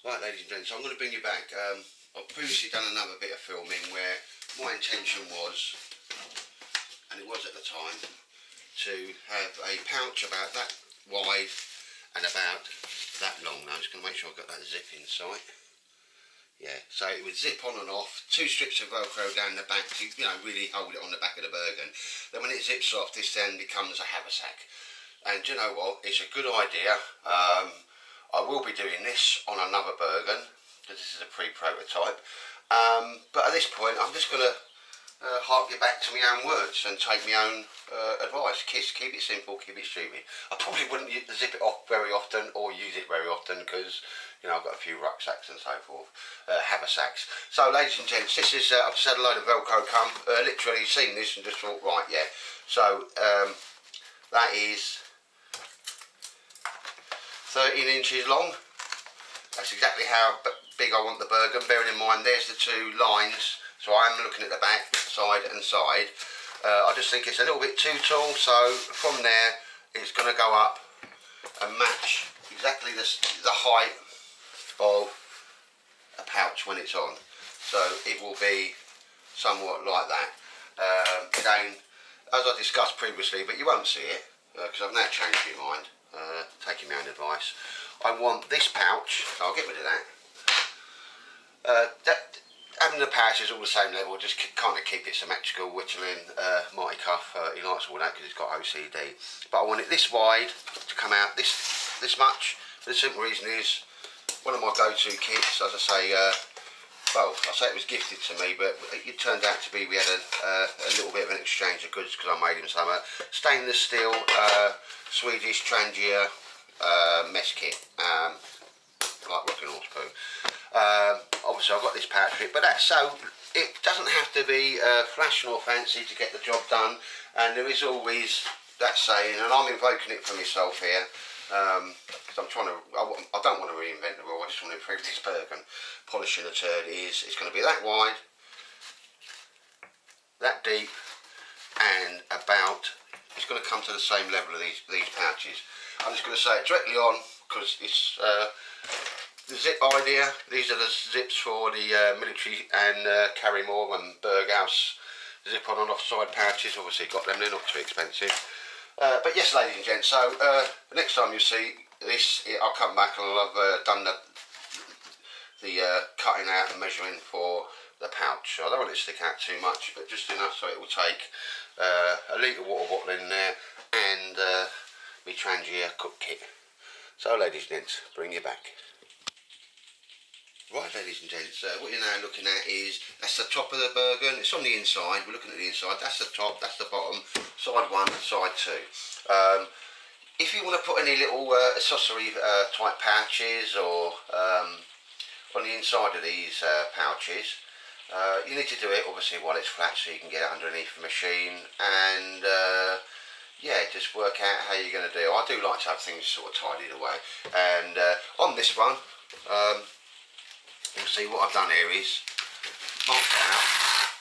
Right, ladies and gents, so I'm going to bring you back. I've previously done another bit of filming where my intention was, and it was at the time, to have a pouch about that wide and about that long. Now I'm just going to make sure I've got that zip inside. Yeah, so it would zip on and off, 2 strips of Velcro down the back to, you know, really hold it on the back of the Bergen. Then when it zips off, this then becomes a haversack. And do you know what? It's a good idea. I will be doing this on another Bergen, because this is a pre-prototype. But at this point, I'm just going to hark you back to my own words and take my own advice. Keep it simple, keep it stupid. I probably wouldn't zip it off very often or use it very often because, you know, I've got a few rucksacks and so forth, haversacks. So, ladies and gents, this is, I've just had a load of Velcro come, literally seen this and just thought, right, yeah. So, that is 13 inches long. That's exactly how big I want the Bergen, bearing in mind there's the 2 lines, so I am looking at the back, side and side. I just think it's a little bit too tall, so from there it's going to go up and match exactly the height of a pouch when it's on. So it will be somewhat like that. Again, as I discussed previously, but you won't see it because I've now changed my mind, taking my own advice. I want this pouch, so I'll get rid of that. Having the pouch is all the same level, just kind of keep it symmetrical, whittling. Marty Cuff, he likes all that because he's got OCD. But I want it this wide to come out this much. The simple reason is, one of my go-to kits, as I say, well, I say it was gifted to me, but it turned out to be we had a little bit of an exchange of goods because I made him some stainless steel Swedish Trangia mess kit, like rocking horse poo. Obviously I've got this pouch for it, but that's so it doesn't have to be flash nor fancy to get the job done, and there is always that saying, and I'm invoking it for myself here, because I'm trying to, I don't want to reinvent the wheel, I just want to improve this Bergen. Polishing a turd it's going to be that wide, that deep, and about, it's going to come to the same level of these pouches. I'm just going to say it directly on, because it's the zip idea. These are the zips for the military and Carrymore and Berghaus zip on and off side pouches. Obviously got them, they're not too expensive. But yes, ladies and gents, so the next time you see this, I'll come back and I'll have done the cutting out and measuring for the pouch. So I don't want it to stick out too much, but just enough so it will take a litre water bottle in there and my Trangia cook kit. So ladies and gents, bring you back. Right, ladies and gents, what you're now looking at is, that's the top of the Bergen. It's on the inside, we're looking at the inside, that's the top, that's the bottom, side 1, side 2. If you want to put any little accessory type pouches or on the inside of these pouches, you need to do it obviously while it's flat so you can get it underneath the machine, and yeah, just work out how you're going to do. I do like to have things sort of tidied away, and on this one, you'll see what I've done here is marked it out,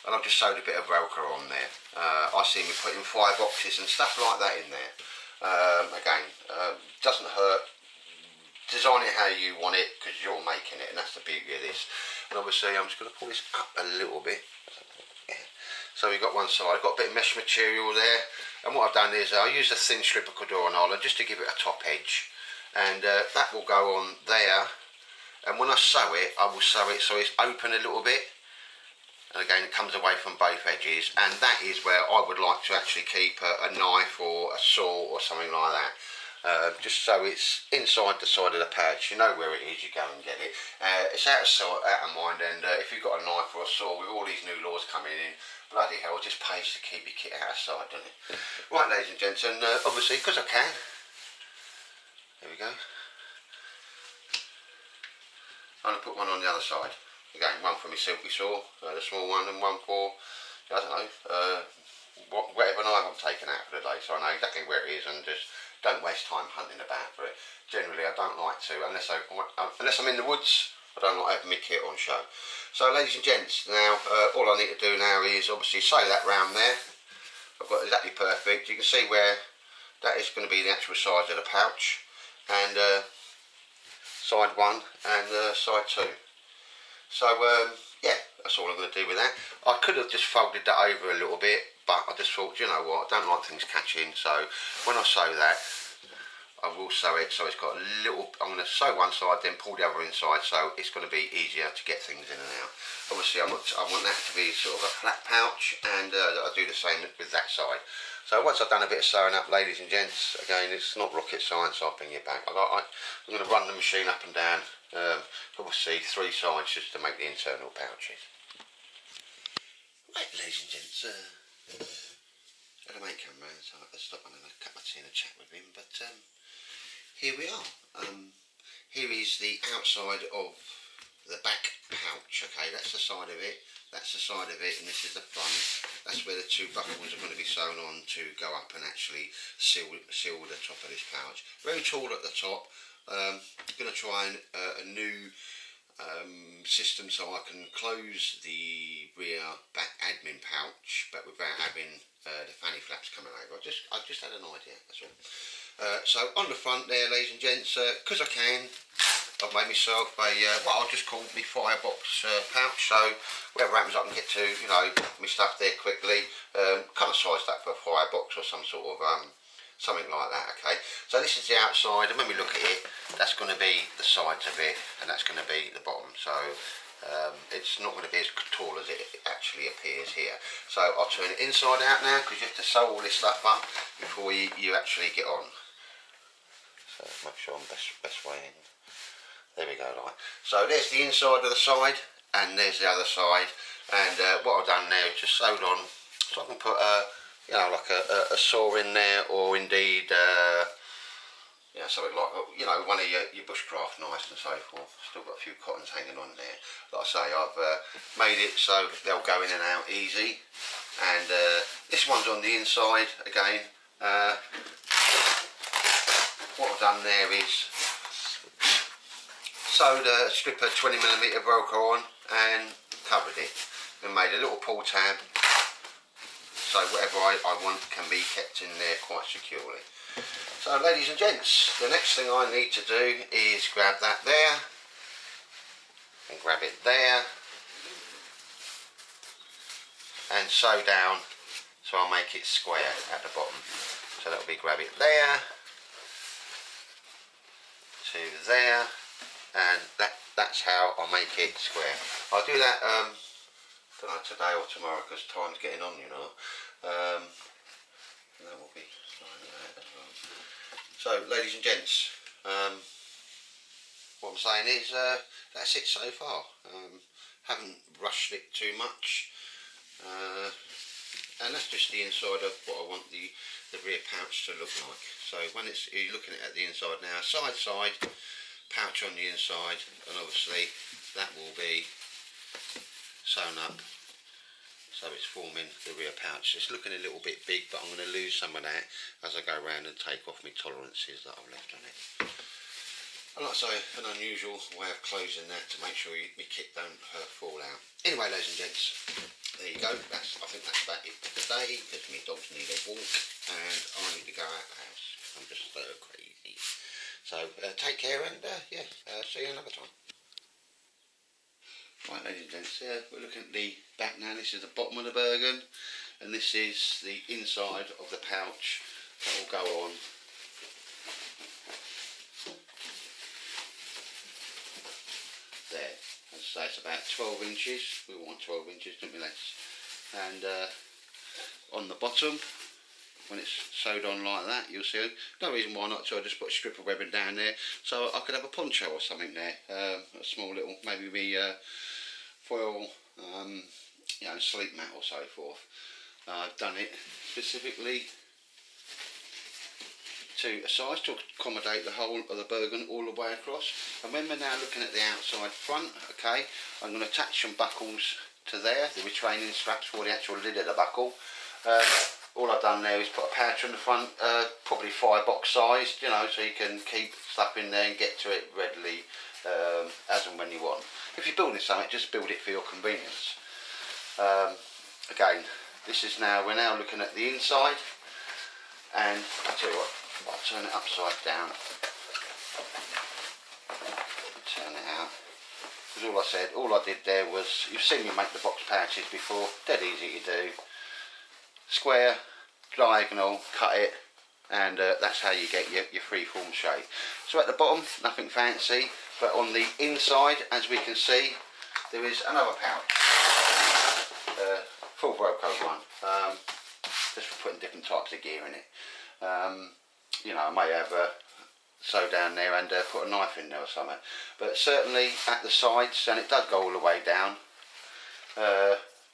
and I've just sewed a bit of Velcro on there. I see me putting 5 boxes and stuff like that in there. Again, doesn't hurt. Design it how you want it because you're making it, and that's the beauty of this. And obviously I'm just going to pull this up a little bit. So we've got one side, I've got a bit of mesh material there, and what I've done is I used a thin strip of Cordura nylon just to give it a top edge, and that will go on there. And when I sew it, I will sew it so it's open a little bit, and again it comes away from both edges, and that is where I would like to actually keep a knife or a saw or something like that. Just so it's inside the side of the pouch, you know where it is, you go and get it. It's out of sight, out of mind, and if you've got a knife or a saw, with all these new laws coming in, bloody hell, it just pays to keep your kit out of sight, doesn't it? Right, ladies and gents, and obviously, because I can, there we go. I'm going to put one on the other side. Again, one for my silky saw, the small one, and one for, I don't know, whatever knife I'm taking out for the day, so I know exactly where it is and just don't waste time hunting about for it. Generally, I don't like to, unless I'm in the woods, I don't like having my kit on show. So, ladies and gents, now, all I need to do now is obviously sew that round there. I've got exactly perfect. You can see where that is going to be the actual size of the pouch. And side 1 and side 2. So yeah, that's all I'm going to do with that. I could have just folded that over a little bit, but I just thought, you know what, I don't like things catching, so when I sew that, I will sew it so it's got a little, I'm going to sew one side then pull the other inside, so it's going to be easier to get things in and out. Obviously I want that to be sort of a flat pouch, and I'll do the same with that side. So once I've done a bit of sewing up, ladies and gents, again, it's not rocket science, I'll bring it back. I'm going to run the machine up and down, obviously 3 sides just to make the internal pouches. Right, ladies and gents, I had a mate come round, so I had to stop and have a cup of tea and a chat with him, but here we are. Here is the outside of the back pouch. Okay, that's the side of it, that's the side of it, and this is the front. That's where the 2 buckles are going to be sewn on to go up and actually seal the top of this pouch. Very tall at the top. Going to try a new system so I can close the rear back admin pouch, but without having the fanny flaps coming over. I just had an idea, that's all. So on the front there, ladies and gents, because I can, I've made myself a what I'll just call my firebox pouch. So whatever happens, I can get to, you know, my stuff there quickly. Kind of sized that for a firebox or some sort of something like that. Okay, so this is the outside, and when we look at it, that's going to be the sides of it, and that's going to be the bottom. So it's not going to be as tall as it actually appears here. So I'll turn it inside out now, because you have to sew all this stuff up before you actually get on. So make sure I'm best way in. There we go, right. So there's the inside of the side, and there's the other side. And what I've done now is just sewed on, so I can put you know, like a saw in there, or indeed yeah, something like, you know, one of your bushcraft knives and so forth. Still got a few cottons hanging on there. Like I say, I've made it so they'll go in and out easy. And this one's on the inside again. What I've done there is sewed a strip of 20mm Velcro on and covered it, and made a little pull tab so whatever I want can be kept in there quite securely. So ladies and gents, the next thing I need to do is grab that there and grab it there and sew down so I'll make it square at the bottom. So that'll be grab it there to there, and that's how I'll make it square. I'll do that don't know, today or tomorrow, because time's getting on, you know. And that will be like that as well. So ladies and gents, what I'm saying is that's it so far. Haven't rushed it too much, and that's just the inside of what I want the rear pouch to look like. So when you're looking at the inside now, side pouch on the inside, and obviously that will be sewn up so it's forming the rear pouch. It's looking a little bit big, but I'm going to lose some of that as I go around and take off my tolerances that I've left on it. And like I say, an unusual way of closing that to make sure my kit don't fall out. Anyway, ladies and gents, there you go. I think that's about it for today, because my dogs need a walk and I need to go out the house. I'm just crazy. So take care, and yeah, see you another time. Right, ladies and gents, we're looking at the back now. This is the bottom of the Bergen, and this is the inside of the pouch that will go on. There, as I say, it's about 12 inches. We want 12 inches, don't we, lads? And on the bottom, when it's sewed on like that, you'll see, no reason why not, so I just put a strip of webbing down there, so I could have a poncho or something there, a small little, maybe foil, you know, sleep mat or so forth. I've done it specifically to a size to accommodate the whole of the Bergen all the way across. And when we're now looking at the outside front, okay, I'm going to attach some buckles to there, the retraining straps for the actual lid of the buckle. All I've done there is put a pouch on the front, probably firebox sized, you know, so you can keep stuff in there and get to it readily as and when you want. If you're building something, just build it for your convenience. Again, we're now looking at the inside, and I'll tell you what, I'll turn it upside down. because all I did there was, you've seen me make the box pouches before, dead easy to do. Square, diagonal, cut it, and that's how you get your freeform shape. So at the bottom, nothing fancy, but on the inside, as we can see, there is another pouch, full Velcro one, just for putting different types of gear in it. You know, I may have sew down there and put a knife in there or something, but certainly at the sides, and it does go all the way down,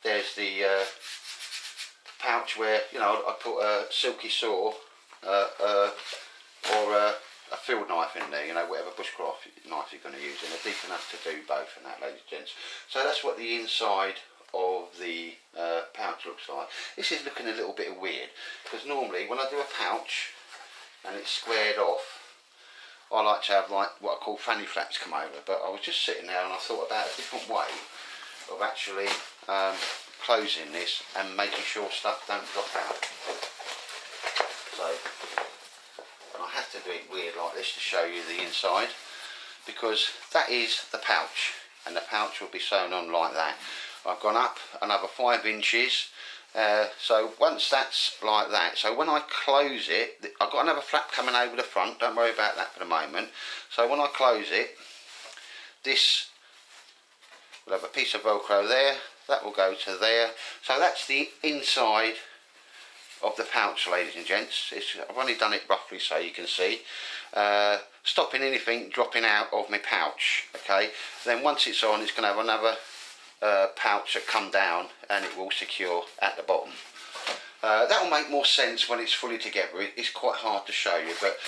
there's the pouch where, you know, I put a silky saw or a field knife in there, you know, whatever bushcraft knife you're going to use, and they're deep enough to do both and that, ladies and gents. So that's what the inside of the pouch looks like. This is looking a little bit weird, because normally when I do a pouch and it's squared off, I like to have like what I call fanny flaps come over, but I was just sitting there and I thought about a different way of actually closing this and making sure stuff don't drop out. So, and I have to do it weird like this to show you the inside, because that is the pouch, and the pouch will be sewn on like that. I've gone up another 5 inches, so once that's like that, so when I close it, I've got another flap coming over the front, don't worry about that for the moment. So when I close it, this will have a piece of Velcro there, that will go to there. So that's the inside of the pouch, ladies and gents. I've only done it roughly so you can see, stopping anything dropping out of my pouch. Okay, then once it's on, it's going to have another pouch that come down, and it will secure at the bottom. That will make more sense when it's fully together. It's quite hard to show you, but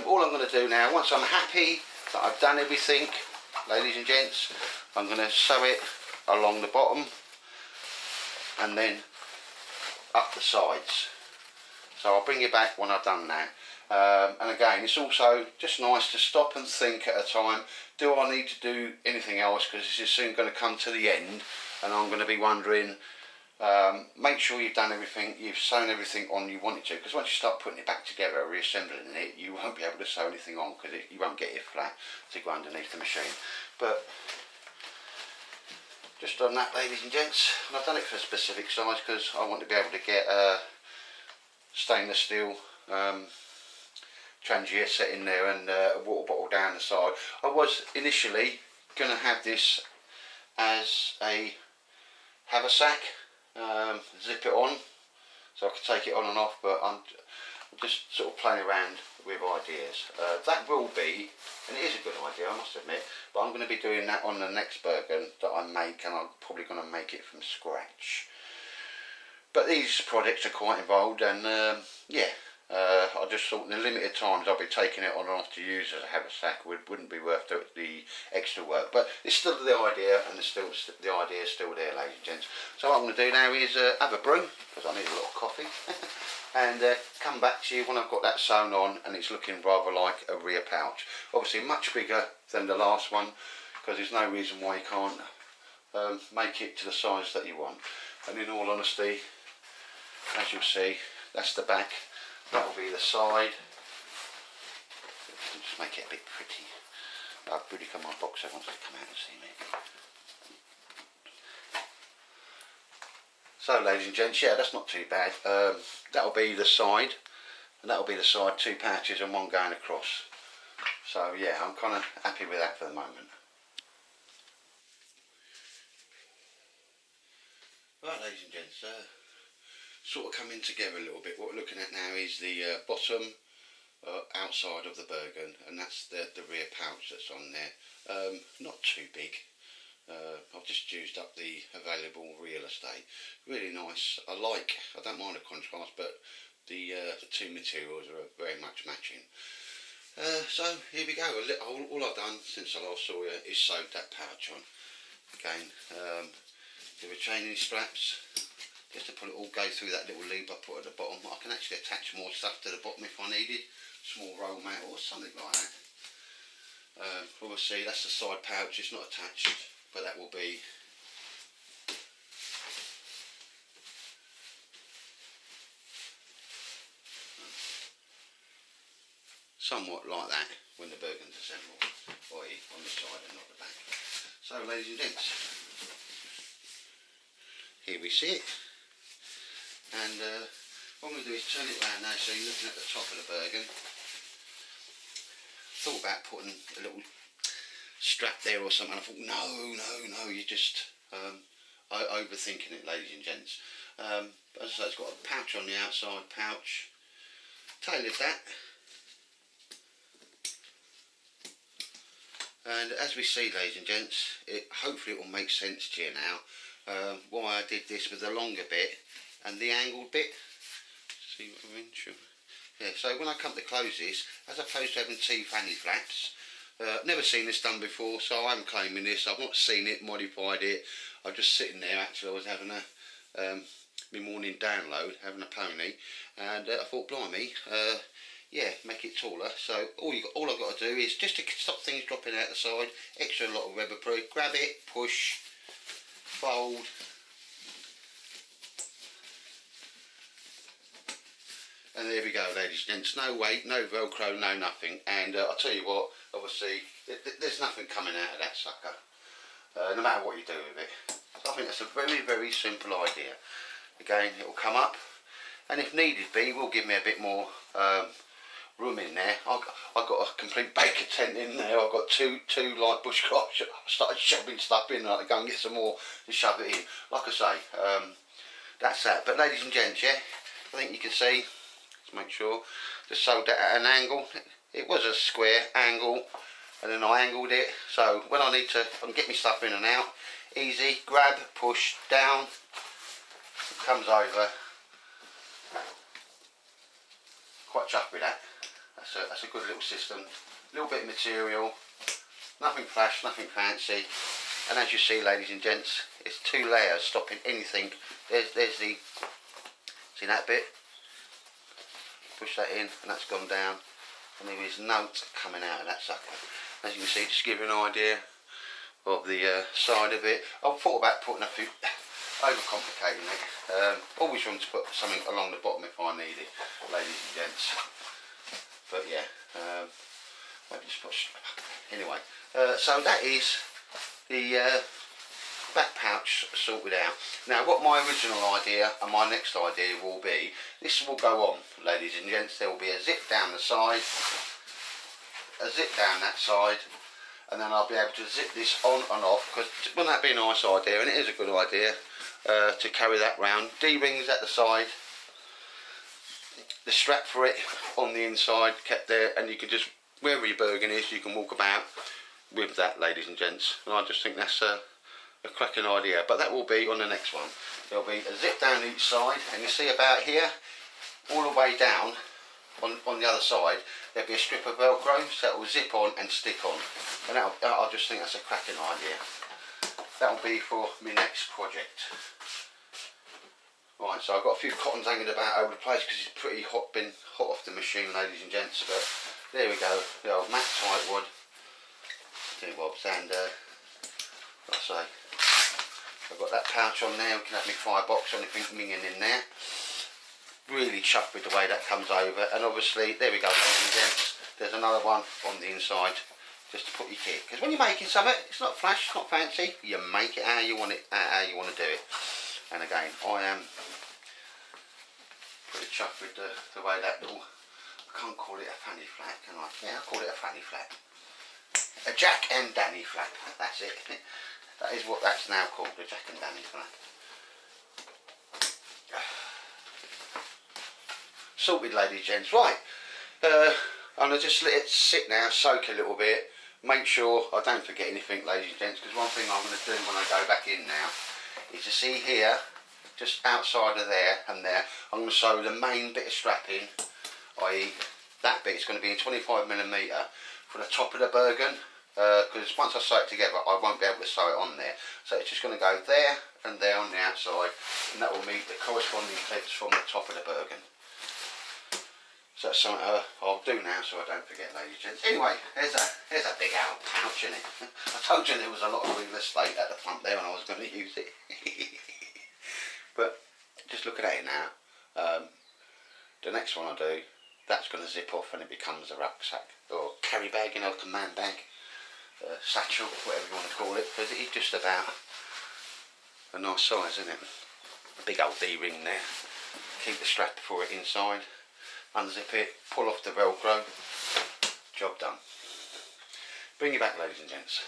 all I'm going to do now, once I'm happy that I've done everything, ladies and gents, I'm going to sew it along the bottom and then up the sides. So I'll bring you back when I've done that. And again, it's also just nice to stop and think at a time, do I need to do anything else, because this is soon going to come to the end and I'm going to be wondering, make sure you've done everything, you've sewn everything on you wanted to, because once you start putting it back together, reassembling it, you won't be able to sew anything on, because you won't get it flat to go underneath the machine. But just done that, ladies and gents, and I've done it for a specific size because I want to be able to get stainless steel trangier set in there and a water bottle down the side. I was initially going to have this as a haversack, zip it on so I could take it on and off, but I'm just sort of playing around with ideas. That will be, and it is a good idea, I must admit, but I'm going to be doing that on the next Bergen that I make, and I'm probably going to make it from scratch. But these projects are quite involved, and yeah, I just thought in the limited times I'll be taking it on and off to use as a haversack wouldn't be worth the extra work. But it's still the idea, and the idea is still there, ladies and gents. So what I'm going to do now is have a brew, because I need a lot of coffee, and come back to you when I've got that sewn on and it's looking rather like a rear pouch. Obviously much bigger than the last one, because there's no reason why you can't make it to the size that you want. And in all honesty, as you'll see, that's the back, that will be the side. Just make it a bit pretty. I've really got my boxer wants to come out and see me. So ladies and gents, yeah, that's not too bad. That'll be the side, and that'll be the side, 2 pouches and 1 going across. So yeah, I'm kind of happy with that for the moment. Right, ladies and gents, sort of coming together a little bit. What we're looking at now is the bottom outside of the Bergen, and that's the rear pouch that's on there. Not too big. I've just used up the available real estate. Really nice. I don't mind the contrast, but the 2 materials are very much matching. So here we go. All I've done since I last saw you is sewed that pouch on. Again, the retaining straps, just to put it all go through that little loop I put at the bottom. I can actually attach more stuff to the bottom if I needed, small roll mat or something like that. Obviously that's the side pouch, it's not attached, but that will be somewhat like that when the Bergen's assembled, i.e. on the side and not the back. So So ladies and gents, here we sit, and what I'm going to do is turn it around now so you're looking at the top of the Bergen. Thought about putting a little strap there or something. I thought no, you're just overthinking it, ladies and gents. As I say, it's got a pouch on the outside, tailored that. And as we see, ladies and gents, hopefully it will make sense to you now why I did this with the longer bit and the angled bit. See what I mean? Sure. Yeah, so when I come to close this, as opposed to having two fanny flaps, never seen this done before, so I'm claiming this. I've not seen it, modified it. I'm just sitting there. Actually, I was having my morning download, having a pony, and I thought, blimey, yeah, make it taller. So all I've got to do is just to stop things dropping out the side. Extra lot of rubber proof. Grab it, push, fold. And there we go, ladies and gents. No weight, no Velcro, no nothing. And I'll tell you what, obviously, there's nothing coming out of that sucker, no matter what you do with it. So I think that's a very, very simple idea. Again, it will come up, and if needed be, will give me a bit more room in there. I've got a complete baker tent in there. I've got two like bushcraft. I started shoving stuff in, like to go and get some more to shove it in. Like I say, that's that. But ladies and gents, yeah, I think you can see. Make sure, just sewed that at an angle. It was a square angle, and then I angled it, so when I need to get my stuff in and out, easy, grab, push, down, it comes over. Quite chuffed with that. That's a good little system. A little bit of material, nothing flash, nothing fancy, and as you see, ladies and gents, it's 2 layers stopping anything. There's the, see that bit? Push that in, and that's gone down, and there is note coming out of that sucker. As you can see, just to give you an idea of the side of it. I've thought about putting a few, overcomplicating it. Always room to put something along the bottom if I need it, ladies and gents. But yeah, maybe just put. Anyway, so that is the back pouch sorted out. Now what my original idea and my next idea will be, this will go on, ladies and gents. There will be a zip down the side, a zip down that side, and then I'll be able to zip this on and off, because wouldn't that be a nice idea? And it is a good idea to carry that round. D-rings at the side, the strap for it on the inside kept there, and you can just, wherever your Bergen is, you can walk about with that, ladies and gents. And I just think that's a cracking idea. But that will be on the next one. There'll be a zip down each side, and you see about here, all the way down on the other side, there'll be a strip of Velcro, so it will zip on and stick on. And I just think that's a cracking idea. That'll be for my next project. Right, so I've got a few cottons hanging about over the place because it's pretty hot, been hot off the machine, ladies and gents. But there we go, the old matte tight wood, bobs, and like I say, I've got that pouch on there. We can have my firebox, anything minging in there. Really chuffed with the way that comes over, and obviously there we go, ladies and gents. There's another one on the inside, just to put your kit. Because when you're making something, it's not flash, it's not fancy. You make it how you want it, how you want to do it. And again, I am pretty chuffed with the way that little, I can't call it a fanny flap, can I? Yeah, I'll call it a fanny flap. A Jack and Danny flap, that's it. That is what that's now called, a Jack and Danny flap. Sorted, ladies and gents. Right, I'm going to just let it sit now, soak a little bit, make sure I don't forget anything, ladies and gents, because one thing I'm going to do when I go back in now is to see here, just outside of there and there, I'm going to sew the main bit of strapping, i.e. that bit is going to be in 25mm for the top of the Bergen, because once I sew it together I won't be able to sew it on there. So it's just going to go there and there on the outside, and that will meet the corresponding clips from the top of the Bergen. So that's something I'll do now so I don't forget, ladies and gents. Anyway, here's a big old pouch in it. I told you there was a lot of real estate at the front there when I was going to use it. But just looking at it now, the next one I do, that's going to zip off and it becomes a rucksack or carry bag, you know, like a man bag. satchel, whatever you want to call it, because it is just about a nice size, isn't it? Big old D-ring there. Keep the strap for it inside, unzip it, pull off the Velcro, job done. Bring it back, ladies and gents.